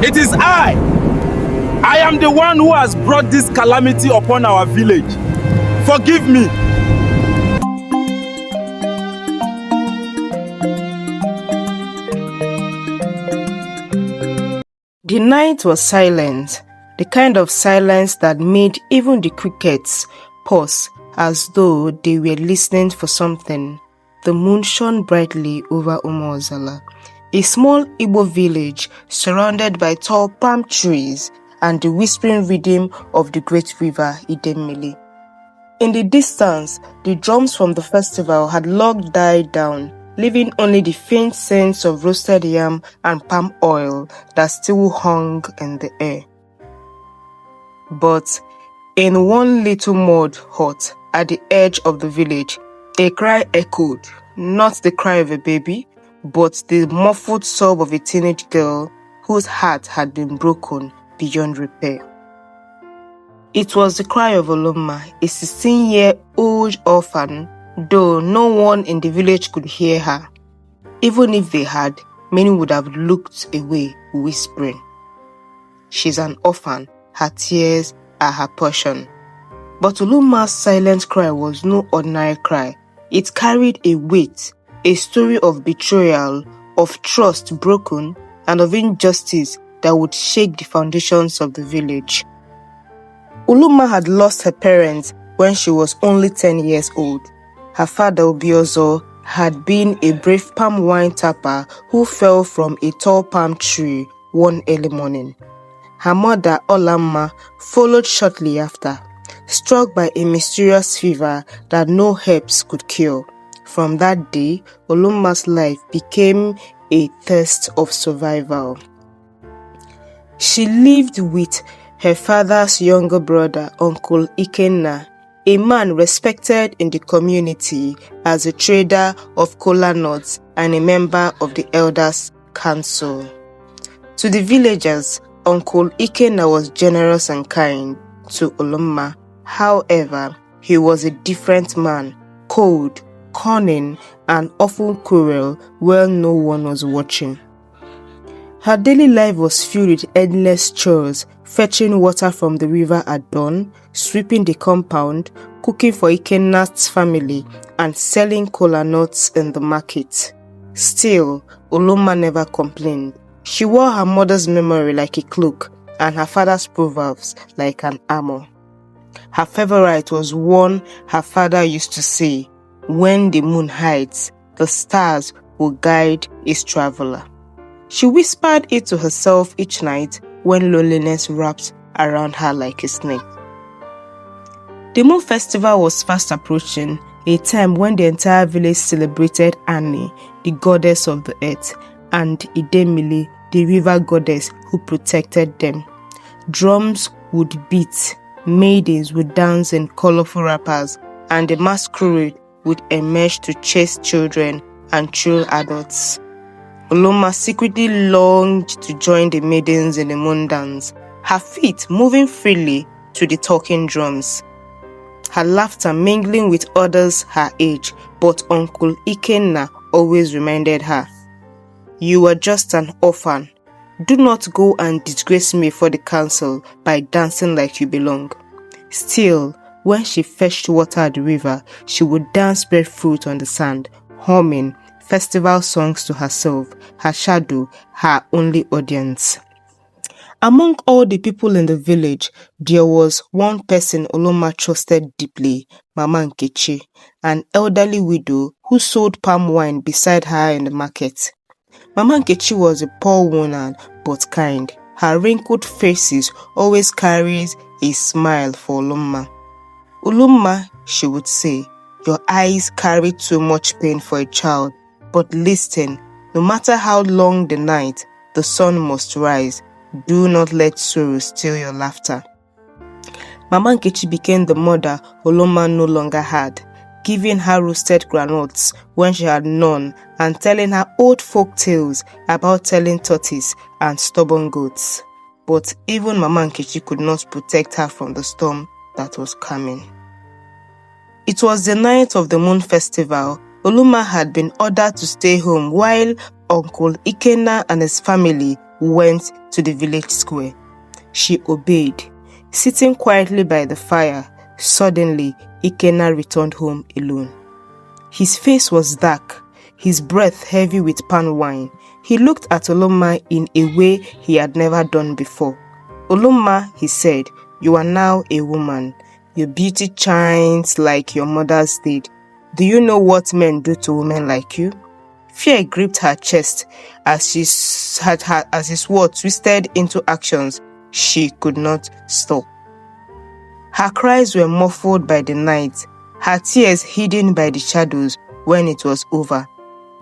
It is I. I am the one who has brought this calamity upon our village. Forgive me. The night was silent, the kind of silence that made even the crickets pause as though they were listening for something. The moon shone brightly over Umuozala, a small Igbo village surrounded by tall palm trees and the whispering rhythm of the great river Idemmili. In the distance, the drums from the festival had long died down, leaving only the faint scents of roasted yam and palm oil that still hung in the air. But in one little mud hut at the edge of the village, a cry echoed, not the cry of a baby, but the muffled sob of a teenage girl whose heart had been broken beyond repair. It was the cry of Oloma, a 16-year-old orphan, though no one in the village could hear her. Even if they had, many would have looked away, whispering. She's an orphan, her tears are her portion. But Oloma's silent cry was no ordinary cry. It carried a weight, a story of betrayal, of trust broken, and of injustice that would shake the foundations of the village. Oloma had lost her parents when she was only 10 years old. Her father, Obiozo, had been a brave palm wine tapper who fell from a tall palm tree one early morning. Her mother, Olamma, followed shortly after, struck by a mysterious fever that no herbs could cure. From that day, Oloma's life became a thirst of survival. She lived with her father's younger brother, Uncle Ikenna, a man respected in the community as a trader of kola nuts and a member of the Elders' Council. To the villagers, Uncle Ikenna was generous and kind. To Oloma, however, he was a different man, cold, cunning, and often cruel when no one was watching. Her daily life was filled with endless chores, fetching water from the river at dawn, sweeping the compound, cooking for Ikenna's family, and selling kola nuts in the market. Still, Oloma never complained. She wore her mother's memory like a cloak, and her father's proverbs like an armor. Her favorite was one her father used to say, "When the moon hides, the stars will guide its traveler." She whispered it to herself each night when loneliness wrapped around her like a snake. The moon festival was fast approaching, a time when the entire village celebrated Annie, the goddess of the earth, and Idemmili, the river goddess who protected them. Drums would beat, maidens would dance in colorful wrappers, and the masquerade would emerge to chase children and thrill adults. Oloma secretly longed to join the maidens in the moon dance, her feet moving freely to the talking drums, her laughter mingling with others her age, but Uncle Ikenna always reminded her, "You are just an orphan. Do not go and disgrace me for the council by dancing like you belong." Still, when she fetched water at the river, she would dance barefoot on the sand, humming festival songs to herself, her shadow, her only audience. Among all the people in the village, there was one person Oloma trusted deeply, Mama Nkechi, an elderly widow who sold palm wine beside her in the market. Mama Nkechi was a poor woman but kind. Her wrinkled faces always carries a smile for Oloma. "Oloma," she would say, "your eyes carry too much pain for a child. But listen, no matter how long the night, the sun must rise. Do not let sorrow steal your laughter." Mama Nkechi became the mother Oloma no longer had, giving her roasted granules when she had none and telling her old folk tales about telling tortoise and stubborn goats. But even Mama Nkechi could not protect her from the storm that was coming. It was the night of the moon festival. Oloma had been ordered to stay home while Uncle Ikenna and his family went to the village square. She obeyed. Sitting quietly by the fire, suddenly Ikenna returned home alone. His face was dark, his breath heavy with palm wine. He looked at Oloma in a way he had never done before. "Oloma," he said, "you are now a woman. Your beauty shines like your mother's did. Do you know what men do to women like you?" Fear gripped her chest as as his words twisted into actions she could not stop. Her cries were muffled by the night, her tears hidden by the shadows. When it was over,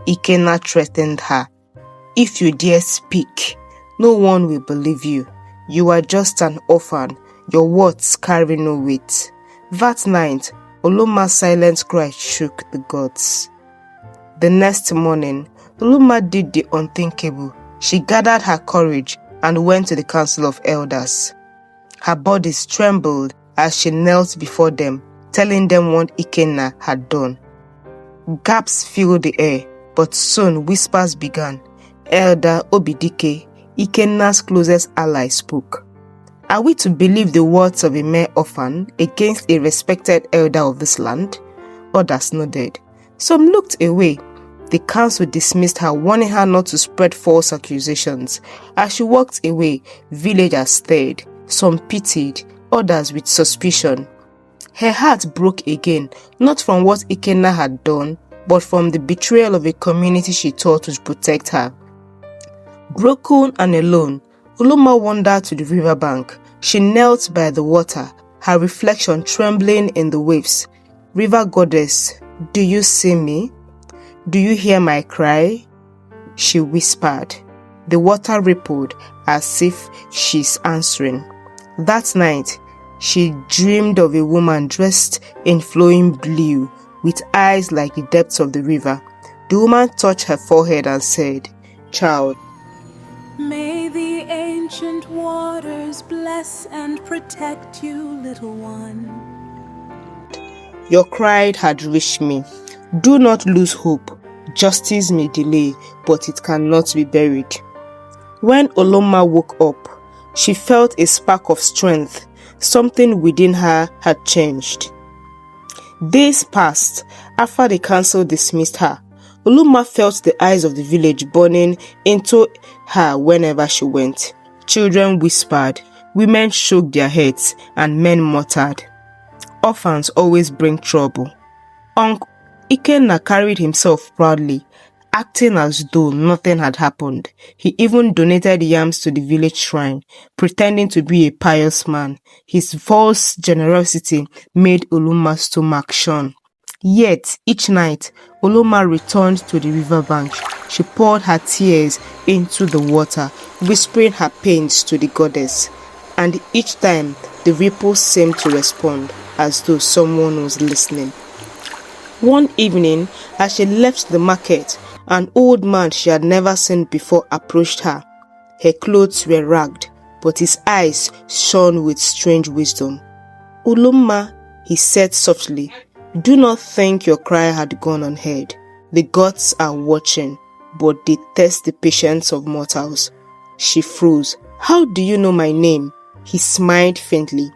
Ikenna threatened her. "If you dare speak, no one will believe you. You are just an orphan. Your words carry no weight." That night, Oloma's silent cry shook the gods. The next morning, Oloma did the unthinkable. She gathered her courage and went to the council of elders. Her body trembled as she knelt before them, telling them what Ikenna had done. Gasps filled the air, but soon whispers began. Elder Obidike, Ikenna's closest ally, spoke. Are we to believe the words of a mere orphan against a respected elder of this land? Others nodded. Some looked away. The council dismissed her, warning her not to spread false accusations. As she walked away, villagers stared. Some pitied, others with suspicion. Her heart broke again, not from what Ikenna had done, but from the betrayal of a community she thought would protect her. Broken and alone, Oloma wandered to the riverbank. She knelt by the water, her reflection trembling in the waves. "River goddess, do you see me? Do you hear my cry?" she whispered. The water rippled as if she's answering. That night, she dreamed of a woman dressed in flowing blue, with eyes like the depths of the river. The woman touched her forehead and said, "Child, may the ancient waters bless and protect you, little one. Your cry had reached me. Do not lose hope. Justice may delay, but it cannot be buried." When Oloma woke up, she felt a spark of strength. Something within her had changed. Days passed after the council dismissed her. Oloma felt the eyes of the village burning into her whenever she went. Children whispered, women shook their heads, and men muttered, "Orphans always bring trouble." Uncle Ikenna carried himself proudly, acting as though nothing had happened. He even donated yams to the village shrine, pretending to be a pious man. His false generosity made Oloma's stomach shine. Yet, each night, Oloma returned to the riverbank. She poured her tears into the water, whispering her pains to the goddess. And each time, the ripples seemed to respond, as though someone was listening. One evening, as she left the market, an old man she had never seen before approached her. Her clothes were ragged, but his eyes shone with strange wisdom. "Oloma," he said softly, "do not think your cry had gone unheard. The gods are watching, but they test the patience of mortals." She froze. "How do you know my name?" He smiled faintly.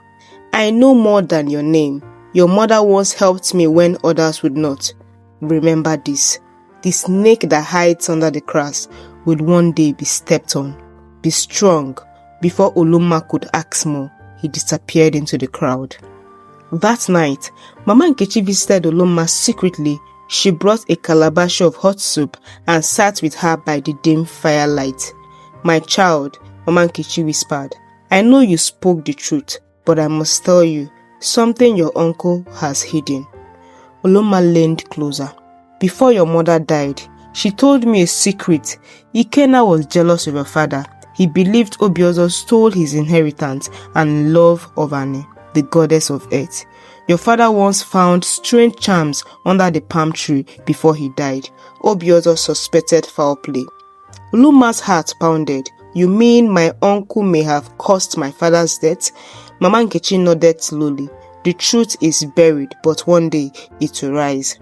"I know more than your name. Your mother once helped me when others would not. Remember this. The snake that hides under the grass will one day be stepped on. Be strong." Before Oloma could ask more, he disappeared into the crowd. That night, Mama Nkechi visited Oloma secretly. She brought a calabash of hot soup and sat with her by the dim firelight. "My child," Mama Nkechi whispered, "I know you spoke the truth, but I must tell you something your uncle has hidden." Oloma leaned closer. "Before your mother died, she told me a secret. Ikenna was jealous of your father. He believed Obiozo stole his inheritance and love of Ane, the goddess of earth. Your father once found strange charms under the palm tree before he died. Obiozo suspected foul play." Oluma's heart pounded. "You mean my uncle may have caused my father's death?" Mama Nkechi nodded slowly. "The truth is buried, but one day it will rise."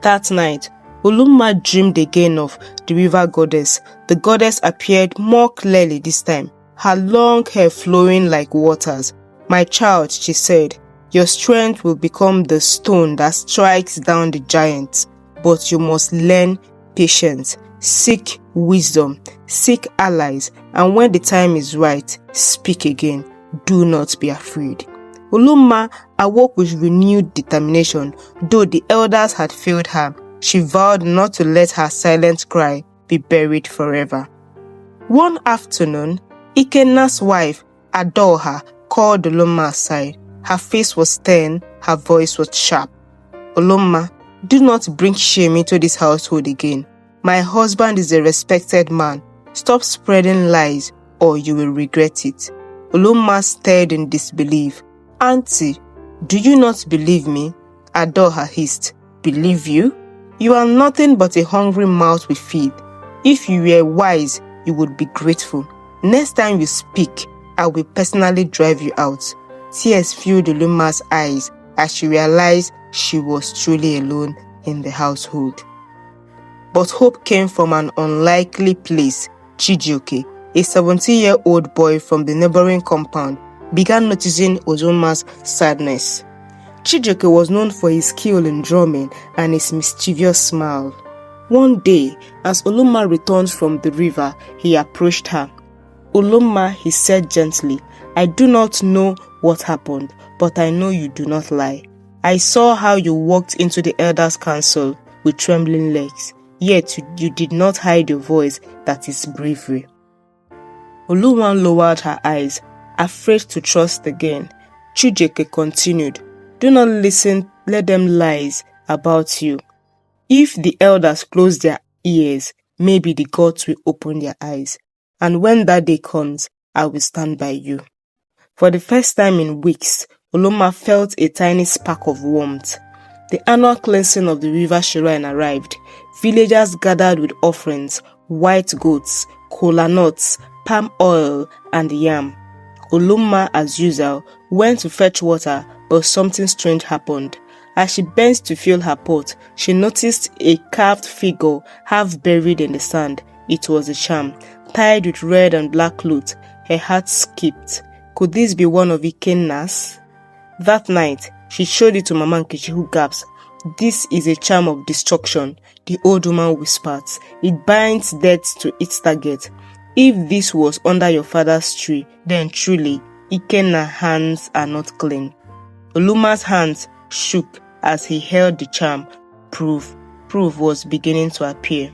That night, Olumma dreamed again of the river goddess. The goddess appeared more clearly this time, her long hair flowing like waters. "My child," she said, "your strength will become the stone that strikes down the giants, but you must learn patience, seek wisdom, seek allies, and when the time is right, speak again. Do not be afraid." Olumma awoke with renewed determination. Though the elders had failed her, she vowed not to let her silent cry be buried forever. One afternoon, Ikenna's wife, Adaoha, called Olumma aside. Her face was stern, her voice was sharp. "Olumma, do not bring shame into this household again. My husband is a respected man. Stop spreading lies or you will regret it." Olumma stared in disbelief. "Auntie, do you not believe me?" Adaoha hissed. "Believe you? You are nothing but a hungry mouth we feed. If you were wise, you would be grateful. Next time you speak, I will personally drive you out." Tears filled Olumma's eyes as she realized she was truly alone in the household. But hope came from an unlikely place. Chijioke, a 17-year-old boy from the neighboring compound, began noticing Olumma's sadness. Chijioke was known for his skill in drumming and his mischievous smile. One day, as Olumma returned from the river, he approached her. "Olumma," he said gently, "I do not know what happened, but I know you do not lie. I saw how you walked into the elders' council with trembling legs, yet you did not hide your voice. That is bravery." Olumma lowered her eyes, afraid to trust again. Chijioke continued, "Do not let them lies about you. If the elders close their ears, maybe the gods will open their eyes. And when that day comes, I will stand by you." For the first time in weeks, Olumma felt a tiny spark of warmth. The annual cleansing of the river shrine arrived. Villagers gathered with offerings, white goats, kola nuts, palm oil, and yam. Olumma, as usual, went to fetch water, but something strange happened. As she bent to fill her pot, she noticed a carved figure half buried in the sand. It was a charm, tied with red and black cloth. Her heart skipped. Could this be one of Ikenna's? That night, she showed it to Mama Nkechi, who gasped. "This is a charm of destruction," the old woman whispered. "It binds death to its target. If this was under your father's tree, then truly, Ikenna's hands are not clean." Olumma's hands shook as he held the charm. Proof was beginning to appear.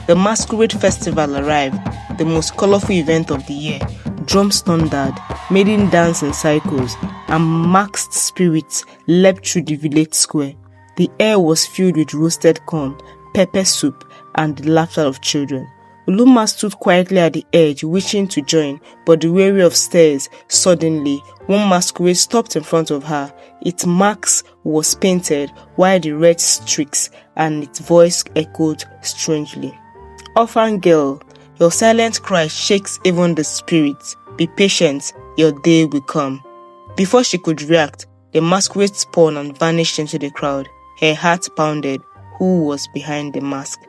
The masquerade festival arrived, the most colorful event of the year. Drums thundered, maiden danced in cycles, and masked spirits leapt through the village square. The air was filled with roasted corn, pepper soup, and the laughter of children. Olumma stood quietly at the edge, wishing to join, but weary of stairs. Suddenly, one masquerade stopped in front of her. Its marks was painted, while the red streaks, and its voice echoed strangely. "Orphan girl, your silent cry shakes even the spirits. Be patient, your day will come." Before she could react, the masquerade spun and vanished into the crowd. Her heart pounded. Who was behind the mask?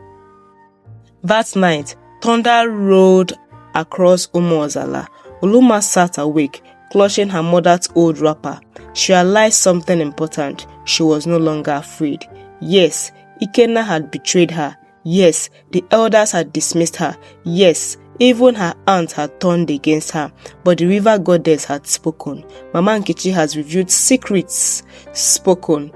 That night, thunder rolled across Umuozala. Olumma sat awake, clutching her mother's old wrapper. She realized something important. She was no longer afraid. Yes, Ikenna had betrayed her. Yes, the elders had dismissed her. Yes, even her aunt had turned against her. But the river goddess had spoken. Mama Nkechi has revealed secrets spoken,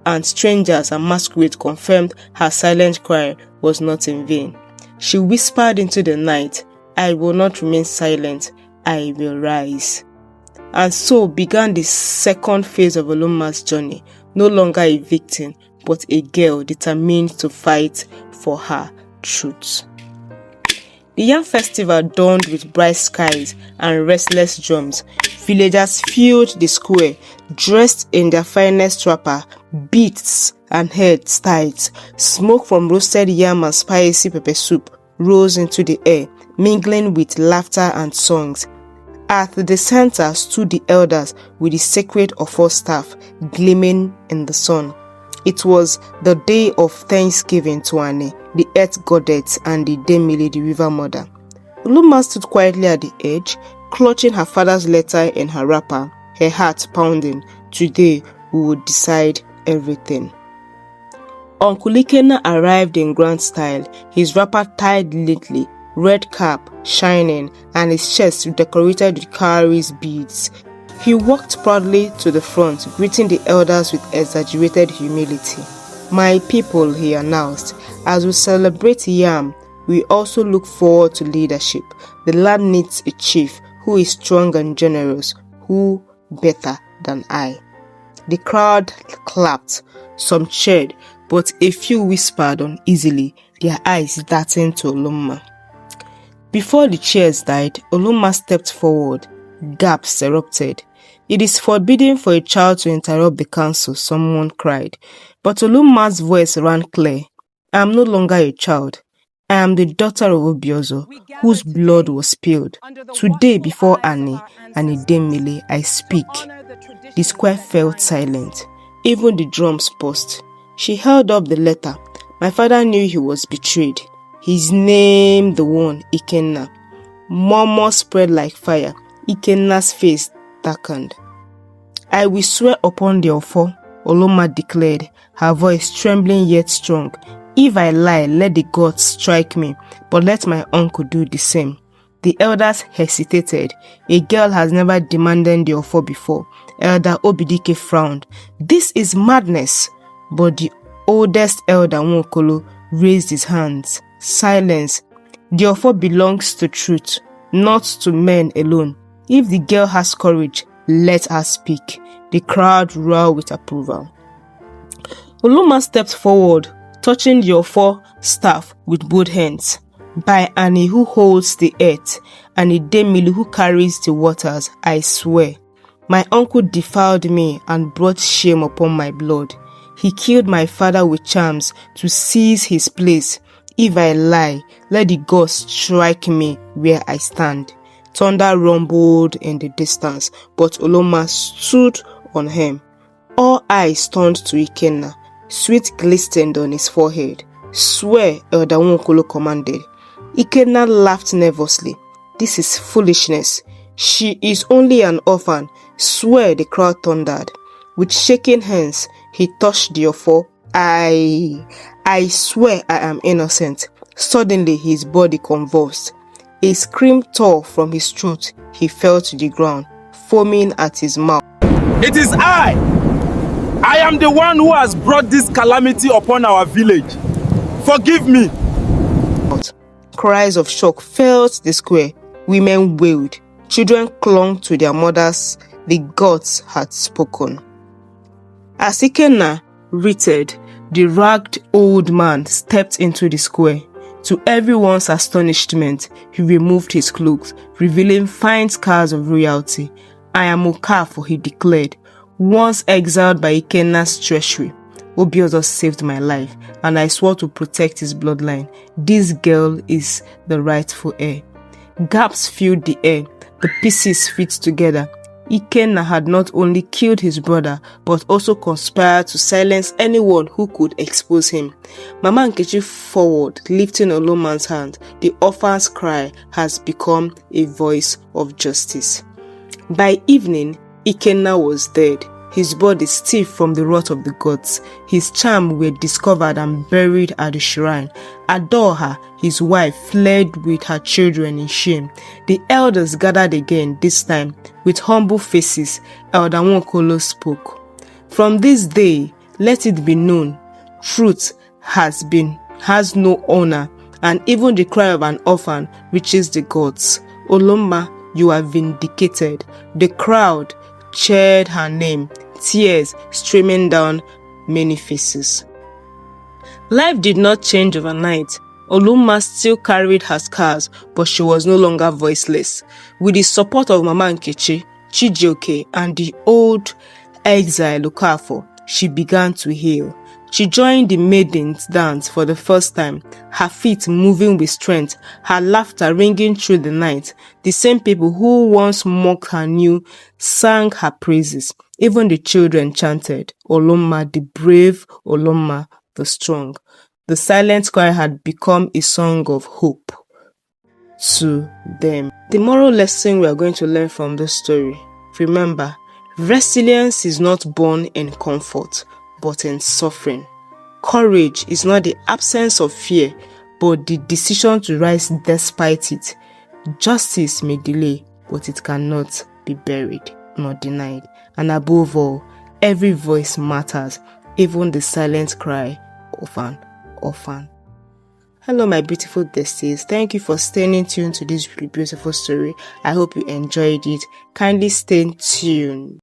and strangers and masquerades confirmed her silent cry was not in vain. She whispered into the night, "I will not remain silent, I will rise." And so began the second phase of Olumma's journey, no longer a victim, but a girl determined to fight for her truth. The Yam Festival dawned with bright skies and restless drums. Villagers filled the square, dressed in their finest wrapper, beads and head ties. Smoke from roasted yam and spicy pepper soup rose into the air, mingling with laughter and songs. At the center stood the elders with the sacred offer staff gleaming in the sun. It was the day of Thanksgiving to Ane, the earth goddess, and the Demile, the river mother. Oloma stood quietly at the edge, clutching her father's letter in her wrapper, her heart pounding. Today, we would decide everything. Uncle Ikenna arrived in grand style, his wrapper tied neatly, red cap shining, and his chest decorated with cowries beads. He walked proudly to the front, greeting the elders with exaggerated humility. "My people," he announced, "as we celebrate Yam, we also look forward to leadership. The land needs a chief who is strong and generous. Who better than I?" The crowd clapped, some cheered, but a few whispered uneasily, their eyes darting to Oloma. Before the cheers died, Oloma stepped forward. Gasps erupted. "It is forbidden for a child to interrupt the council," someone cried. But Oluma's voice rang clear. "I am no longer a child. I am the daughter of Obiozo, whose blood was spilled. Today, before Ane and Idemile, I speak." The square felt silent. Even the drums paused. She held up the letter. My father knew he was betrayed. His name, the one, Ikenna. Murmur spread like fire. Ikenna's face darkened. "I will swear upon the Ofo," Oloma declared, her voice trembling yet strong. "If I lie, let the gods strike me, but let my uncle do the same." The elders hesitated. A girl has never demanded the Ofo before. Elder Obidike frowned. "This is madness." But the oldest elder, Nwokolo, raised his hands. "Silence. The Ofo belongs to truth, not to men alone. If the girl has courage, let her speak." The crowd roared with approval. Oloma stepped forward, touching the Ofo staff with both hands. "By Ane who holds the earth, and Idemile who carries the waters, I swear. My uncle defiled me and brought shame upon my blood. He killed my father with charms to seize his place. If I lie, let the gods strike me where I stand." Thunder rumbled in the distance, but Oloma stood on him. All eyes turned to Ikenna. Sweat glistened on his forehead. "Swear," Elder Nwokolo commanded. Ikenna laughed nervously. "This is foolishness. She is only an orphan." "Swear," the crowd thundered. With shaking hands, he touched the Ofo. I swear I am innocent." Suddenly, his body convulsed. A scream tore from his throat. He fell to the ground, foaming at his mouth. "It is I! I am the one who has brought this calamity upon our village. Forgive me!" Cries of shock filled the square. Women wailed. Children clung to their mothers. The gods had spoken. As Ikenna returned, the ragged old man stepped into the square. To everyone's astonishment, he removed his clothes, revealing fine scars of royalty. "I am Okafo," he declared, "once exiled by Ikenna's treachery. Obiozo saved my life, and I swore to protect his bloodline. This girl is the rightful heir." Gasps filled the air. The pieces fit together. Ikenna had not only killed his brother, but also conspired to silence anyone who could expose him. Mama Nkechi forward, lifting Oloma's hand. The orphan's cry has become a voice of justice. By evening, Ikenna was dead, his body stiff from the wrath of the gods. His charms were discovered and buried at the shrine. Adorha, his wife, fled with her children in shame. The elders gathered again, this time with humble faces. Elder Nwokolo spoke. "From this day, let it be known, truth has no honor, and even the cry of an orphan reaches the gods. Oloma, you are vindicated." The crowd cheered her name, tears streaming down many faces. Life did not change overnight. Oloma still carried her scars, but she was no longer voiceless. With the support of Mama Nkechi, Chijioke, and the old exile Okafo, she began to heal. She joined the maidens' dance for the first time, her feet moving with strength, her laughter ringing through the night. The same people who once mocked her sang her praises. Even the children chanted, Oloma the brave, Oloma the strong. The silent cry had become a song of hope to them. The moral lesson we are going to learn from this story: remember, resilience is not born in comfort, but in suffering. Courage is not the absence of fear, but the decision to rise despite it. Justice may delay, but it cannot be buried nor denied. And above all, every voice matters, even the silent cry of an orphan. Hello, my beautiful besties. Thank you for staying tuned to this really beautiful story. I hope you enjoyed it. Kindly stay tuned.